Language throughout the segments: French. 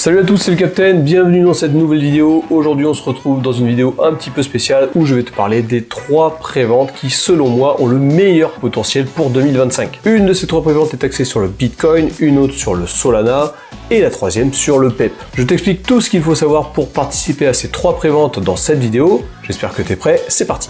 Salut à tous, c'est le Captain, bienvenue dans cette nouvelle vidéo. Aujourd'hui on se retrouve dans une vidéo un petit peu spéciale où je vais te parler des 3 préventes qui selon moi ont le meilleur potentiel pour 2025. Une de ces 3 préventes est axée sur le Bitcoin, une autre sur le Solana et la troisième sur le PEP. Je t'explique tout ce qu'il faut savoir pour participer à ces 3 préventes dans cette vidéo. J'espère que tu es prêt, c'est parti.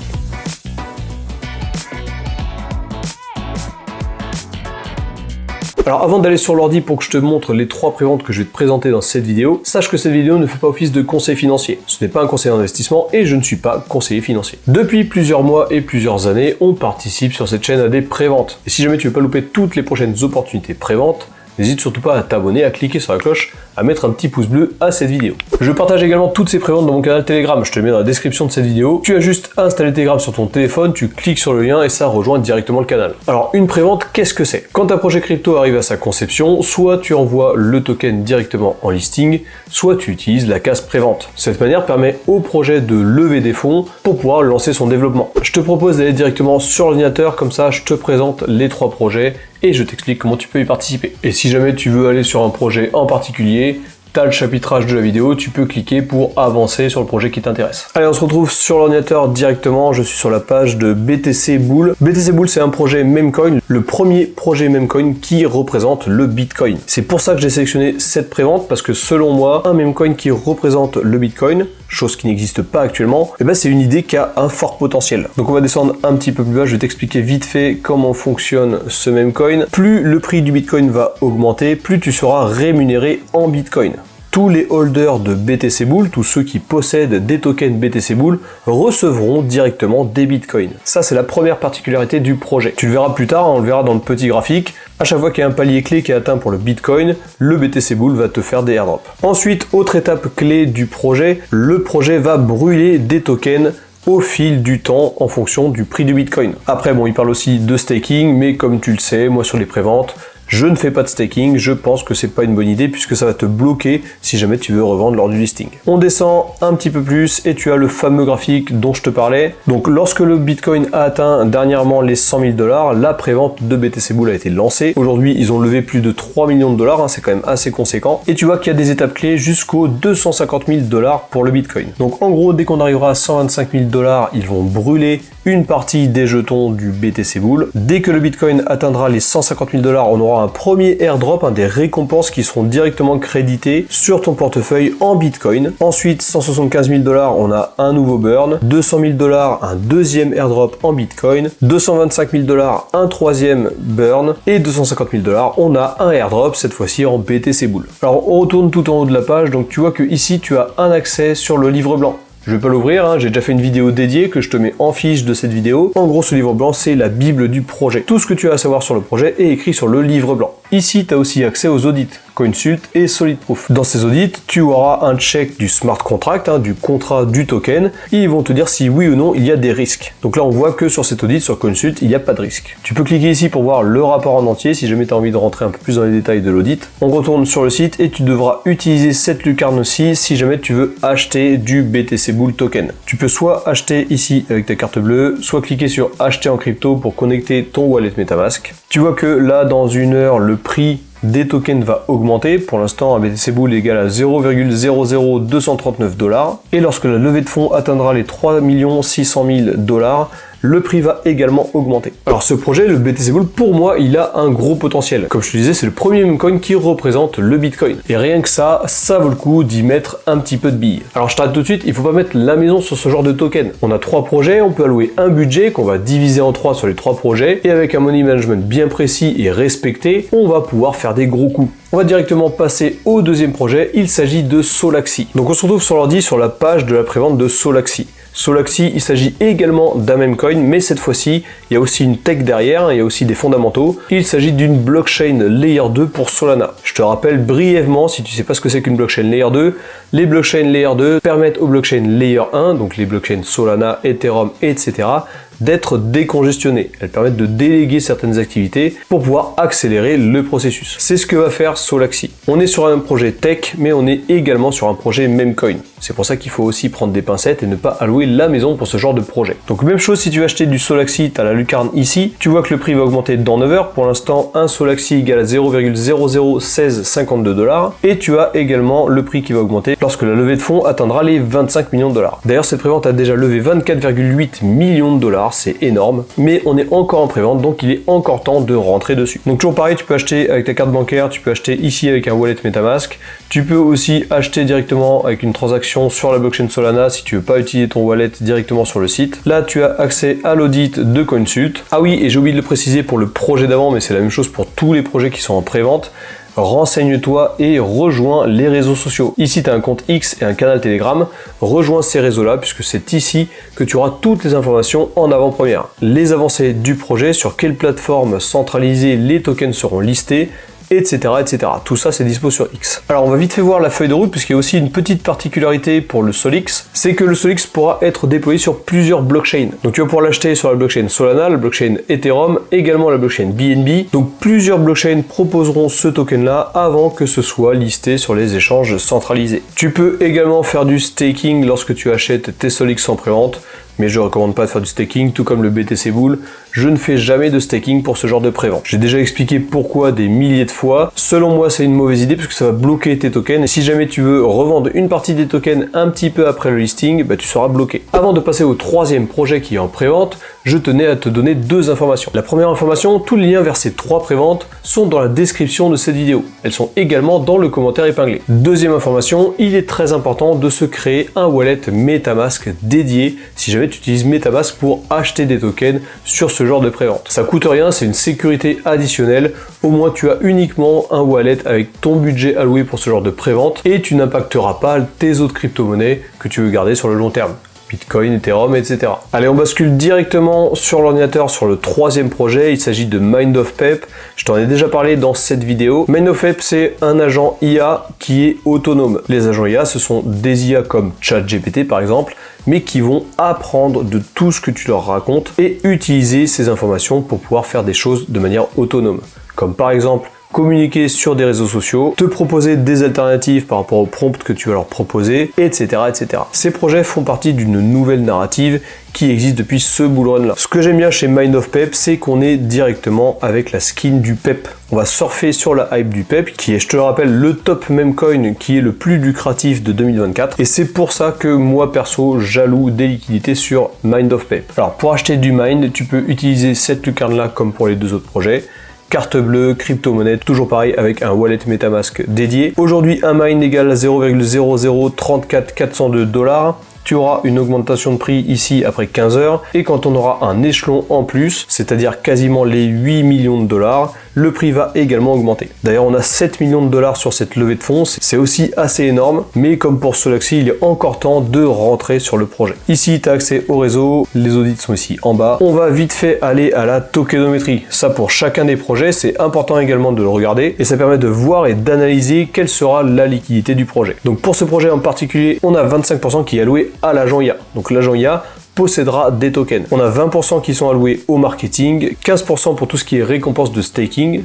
Alors avant d'aller sur l'ordi pour que je te montre les 3 préventes que je vais te présenter dans cette vidéo, sache que cette vidéo ne fait pas office de conseil financier. Ce n'est pas un conseil d'investissement et je ne suis pas conseiller financier. Depuis plusieurs mois et plusieurs années, on participe sur cette chaîne à des préventes. Et si jamais tu veux pas louper toutes les prochaines opportunités préventes, n'hésite surtout pas à t'abonner, à cliquer sur la cloche, à mettre un petit pouce bleu à cette vidéo. Je partage également toutes ces préventes dans mon canal Telegram, je te le mets dans la description de cette vidéo. Tu as juste à installer Telegram sur ton téléphone, tu cliques sur le lien et ça rejoint directement le canal. Alors une prévente, qu'est-ce que c'est? Quand un projet crypto arrive à sa conception, soit tu envoies le token directement en listing, soit tu utilises la case prévente. Cette manière permet au projet de lever des fonds pour pouvoir lancer son développement. Je te propose d'aller directement sur l'ordinateur, comme ça je te présente les 3 projets et je t'explique comment tu peux y participer. Et si jamais tu veux aller sur un projet en particulier, tu as le chapitrage de la vidéo, tu peux cliquer pour avancer sur le projet qui t'intéresse. Allez, on se retrouve sur l'ordinateur directement, je suis sur la page de BTC Bull. BTC Bull, c'est un projet Memecoin, le premier projet Memecoin qui représente le Bitcoin. C'est pour ça que j'ai sélectionné cette prévente, parce que selon moi, un Memecoin qui représente le Bitcoin, chose qui n'existe pas actuellement, et c'est une idée qui a un fort potentiel. Donc on va descendre un petit peu plus bas, je vais t'expliquer vite fait comment fonctionne ce Memecoin. Plus le prix du Bitcoin va augmenter, plus tu seras rémunéré en Bitcoin. Tous les holders de BTC Bull, tous ceux qui possèdent des tokens BTC Bull, recevront directement des bitcoins. Ça, c'est la première particularité du projet. Tu le verras plus tard, on le verra dans le petit graphique. À chaque fois qu'il y a un palier clé qui est atteint pour le bitcoin, le BTC Bull va te faire des airdrops. Ensuite, autre étape clé du projet, le projet va brûler des tokens au fil du temps en fonction du prix du bitcoin. Après, bon, il parle aussi de staking, mais comme tu le sais, moi sur les préventes, je ne fais pas de staking, je pense que c'est pas une bonne idée puisque ça va te bloquer si jamais tu veux revendre lors du listing. On descend un petit peu plus et tu as le fameux graphique dont je te parlais. Donc lorsque le Bitcoin a atteint dernièrement les 100 000 $, la prévente de BTC Bull a été lancée. Aujourd'hui, ils ont levé plus de 3 millions de $, c'est quand même assez conséquent. Et tu vois qu'il y a des étapes clés jusqu'aux 250 000 $ pour le Bitcoin. Donc en gros, dès qu'on arrivera à 125 000 $, ils vont brûler une partie des jetons du BTC Bull. Dès que le Bitcoin atteindra les 150 000 $, on aura un premier airdrop, des récompenses qui seront directement créditées sur ton portefeuille en Bitcoin. Ensuite, 175 000 $, on a un nouveau burn. 200 000 $, un deuxième airdrop en Bitcoin. 225 000 $, un troisième burn. Et 250 000 $, on a un airdrop, cette fois-ci en BTC Bull. Alors, on retourne tout en haut de la page. Donc, tu vois que ici, tu as un accès sur le livre blanc. Je vais pas l'ouvrir, j'ai déjà fait une vidéo dédiée que je te mets en fiche de cette vidéo. En gros, ce livre blanc, c'est la bible du projet. Tout ce que tu as à savoir sur le projet est écrit sur le livre blanc. Ici, tu as aussi accès aux audits, Coinsult et SolidProof. Dans ces audits, tu auras un check du smart contract, du contrat du token, et ils vont te dire si oui ou non il y a des risques. Donc là, on voit que sur cet audit, sur Coinsult, il n'y a pas de risque. Tu peux cliquer ici pour voir le rapport en entier, si jamais tu as envie de rentrer un peu plus dans les détails de l'audit. On retourne sur le site et tu devras utiliser cette lucarne-ci si jamais tu veux acheter du BTC Bull token. Tu peux soit acheter ici avec ta carte bleue, soit cliquer sur acheter en crypto pour connecter ton wallet MetaMask. Tu vois que là, dans une heure, le prix des tokens va augmenter. Pour l'instant, un BTC Bull est égal à 0,00239 $. Et lorsque la levée de fonds atteindra les 3 600 000 $, le prix va également augmenter. Alors ce projet, le BTC Bull, pour moi, il a un gros potentiel. Comme je te disais, c'est le premier memecoin qui représente le Bitcoin. Et rien que ça vaut le coup d'y mettre un petit peu de billes. Alors je t'arrête tout de suite, il faut pas mettre la maison sur ce genre de token. On a 3 projets, on peut allouer un budget qu'on va diviser en 3 sur les 3 projets. Et avec un money management bien précis et respecté, on va pouvoir faire des gros coups. On va directement passer au deuxième projet, il s'agit de Solaxi. Donc on se retrouve sur l'ordi sur la page de la prévente de Solaxi. Solaxi, il s'agit également d'un memecoin, mais cette fois-ci, il y a aussi une tech derrière, il y a aussi des fondamentaux. Il s'agit d'une blockchain layer 2 pour Solana. Je te rappelle brièvement, si tu ne sais pas ce que c'est qu'une blockchain layer 2, les blockchains layer 2 permettent aux blockchains layer 1, donc les blockchains Solana, Ethereum, etc., d'être décongestionnées. Elles permettent de déléguer certaines activités pour pouvoir accélérer le processus. C'est ce que va faire Solaxy. On est sur un projet tech, mais on est également sur un projet Memcoin. C'est pour ça qu'il faut aussi prendre des pincettes et ne pas allouer la maison pour ce genre de projet. Donc même chose, si tu veux acheter du Solaxy, tu as la lucarne ici. Tu vois que le prix va augmenter dans 9 heures. Pour l'instant, un Solaxy égale à 0,001652 $. Et tu as également le prix qui va augmenter lorsque la levée de fonds atteindra les 25 millions de $. D'ailleurs, cette prévente a déjà levé 24,8 millions de $. C'est énorme. Mais on est encore en prévente, donc il est encore temps de rentrer dessus. Donc toujours pareil, tu peux acheter avec ta carte bancaire, tu peux acheter ici avec un wallet MetaMask. Tu peux aussi acheter directement avec une transaction sur la blockchain Solana si tu veux pas utiliser ton wallet directement sur le site. Là, tu as accès à l'audit de Coinsult. Ah oui, et j'ai oublié de le préciser pour le projet d'avant, mais c'est la même chose pour tous les projets qui sont en prévente. Renseigne-toi et rejoins les réseaux sociaux. Ici, tu as un compte X et un canal Telegram. Rejoins ces réseaux-là puisque c'est ici que tu auras toutes les informations en avant-première. Les avancées du projet, sur quelle plateforme centralisée les tokens seront listés, etc., etc. Tout ça, c'est dispo sur X. Alors, on va vite fait voir la feuille de route, puisqu'il y a aussi une petite particularité pour le Solix, c'est que le Solix pourra être déployé sur plusieurs blockchains. Donc, tu vas pouvoir l'acheter sur la blockchain Solana, la blockchain Ethereum, également la blockchain BNB. Donc, plusieurs blockchains proposeront ce token-là avant que ce soit listé sur les échanges centralisés. Tu peux également faire du staking lorsque tu achètes tes Solix en prévente, mais je ne recommande pas de faire du staking, tout comme le BTC Bull. Je ne fais jamais de staking pour ce genre de prévente. J'ai déjà expliqué pourquoi des milliers de fois. Selon moi, c'est une mauvaise idée parce que ça va bloquer tes tokens. Et si jamais tu veux revendre une partie des tokens un petit peu après le listing, bah, tu seras bloqué. Avant de passer au troisième projet qui est en prévente, je tenais à te donner deux informations. La première information, tous les liens vers ces trois préventes sont dans la description de cette vidéo. Elles sont également dans le commentaire épinglé. Deuxième information, il est très important de se créer un wallet MetaMask dédié si jamais tu utilises MetaMask pour acheter des tokens sur ce genre de prévente. Ça coûte rien, c'est une sécurité additionnelle. Au moins, tu as uniquement un wallet avec ton budget alloué pour ce genre de prévente et tu n'impacteras pas tes autres crypto-monnaies que tu veux garder sur le long terme. Bitcoin, Ethereum, etc. Allez, on bascule directement sur l'ordinateur sur le troisième projet. Il s'agit de MindOfPep. Je t'en ai déjà parlé dans cette vidéo. MindOfPep, c'est un agent IA qui est autonome. Les agents IA, ce sont des IA comme ChatGPT par exemple, mais qui vont apprendre de tout ce que tu leur racontes et utiliser ces informations pour pouvoir faire des choses de manière autonome. Comme par exemple communiquer sur des réseaux sociaux, te proposer des alternatives par rapport aux prompts que tu vas leur proposer, etc., etc. Ces projets font partie d'une nouvelle narrative qui existe depuis ce bull run là. Ce que j'aime bien chez MindOfPep, c'est qu'on est directement avec la skin du PEP. On va surfer sur la hype du PEP, qui est, je te le rappelle, le top Memcoin qui est le plus lucratif de 2024. Et c'est pour ça que moi, perso, j'alloue des liquidités sur MindOfPep. Alors, pour acheter du Mind, tu peux utiliser cette lucarne là comme pour les deux autres projets. Carte bleue, crypto-monnaie, toujours pareil avec un wallet MetaMask dédié. Aujourd'hui, un mine égale à 0,0034402 $. Tu auras une augmentation de prix ici après 15 heures et quand on aura un échelon en plus, c'est-à-dire quasiment les 8 millions de $, le prix va également augmenter. D'ailleurs, on a 7 millions de $ sur cette levée de fonds, c'est aussi assez énorme, mais comme pour Solaxy, il est encore temps de rentrer sur le projet. Ici, tu as accès au réseau, les audits sont ici en bas. On va vite fait aller à la tokenomimétrie. Ça, pour chacun des projets, c'est important également de le regarder et ça permet de voir et d'analyser quelle sera la liquidité du projet. Donc pour ce projet en particulier, on a 25% qui est alloué à l'agent IA. Donc l'agent IA possédera des tokens. On a 20% qui sont alloués au marketing, 15% pour tout ce qui est récompense de staking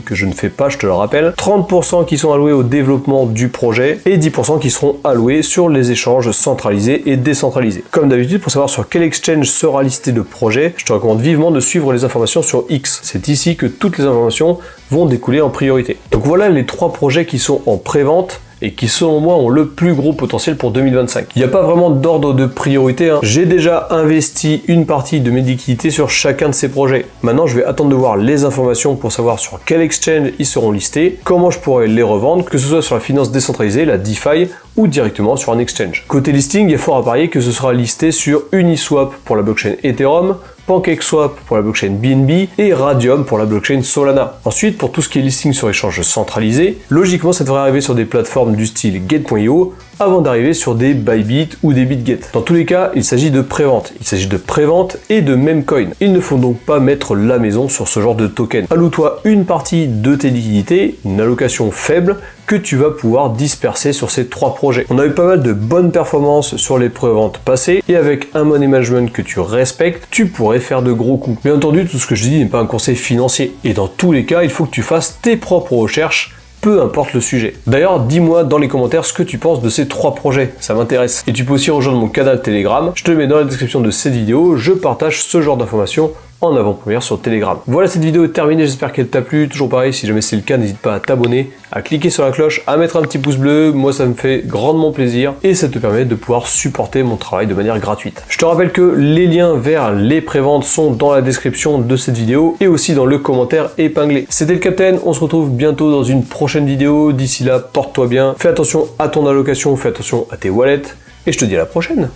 que je ne fais pas, je te le rappelle, 30% qui sont alloués au développement du projet et 10% qui seront alloués sur les échanges centralisés et décentralisés. Comme d'habitude, pour savoir sur quel exchange sera listé le projet, je te recommande vivement de suivre les informations sur X. C'est ici que toutes les informations vont découler en priorité. Donc voilà les trois projets qui sont en pré-vente et qui selon moi ont le plus gros potentiel pour 2025. Il n'y a pas vraiment d'ordre de priorité, hein. J'ai déjà investi une partie de mes liquidités sur chacun de ces projets. Maintenant, je vais attendre de voir les informations pour savoir sur quel exchange ils seront listés, comment je pourrais les revendre, que ce soit sur la finance décentralisée, la DeFi, ou directement sur un exchange. Côté listing, il y a fort à parier que ce sera listé sur Uniswap pour la blockchain Ethereum, PancakeSwap pour la blockchain BNB et Radium pour la blockchain Solana. Ensuite, pour tout ce qui est listing sur échange centralisé, logiquement ça devrait arriver sur des plateformes du style Gate.io avant d'arriver sur des Bybit ou des BitGet. Dans tous les cas, il s'agit de prévente. Il s'agit de prévente et de Memcoin. Il ne faut donc pas mettre la maison sur ce genre de token. Alloue-toi une partie de tes liquidités, une allocation faible, que tu vas pouvoir disperser sur ces 3 projets. On a eu pas mal de bonnes performances sur les pré-ventes passées et avec un money management que tu respectes, tu pourrais faire de gros coups. Bien entendu, tout ce que je dis n'est pas un conseil financier et dans tous les cas, il faut que tu fasses tes propres recherches, peu importe le sujet. D'ailleurs, dis-moi dans les commentaires ce que tu penses de ces 3 projets, ça m'intéresse. Et tu peux aussi rejoindre mon canal Telegram, je te le mets dans la description de cette vidéo, je partage ce genre d'informations en avant-première sur Telegram. Voilà, cette vidéo est terminée, j'espère qu'elle t'a plu. Toujours pareil, si jamais c'est le cas, n'hésite pas à t'abonner, à cliquer sur la cloche, à mettre un petit pouce bleu, moi ça me fait grandement plaisir et ça te permet de pouvoir supporter mon travail de manière gratuite. Je te rappelle que les liens vers les préventes sont dans la description de cette vidéo et aussi dans le commentaire épinglé. C'était le Captain, on se retrouve bientôt dans une prochaine vidéo. D'ici là, porte-toi bien, fais attention à ton allocation, fais attention à tes wallets et je te dis à la prochaine.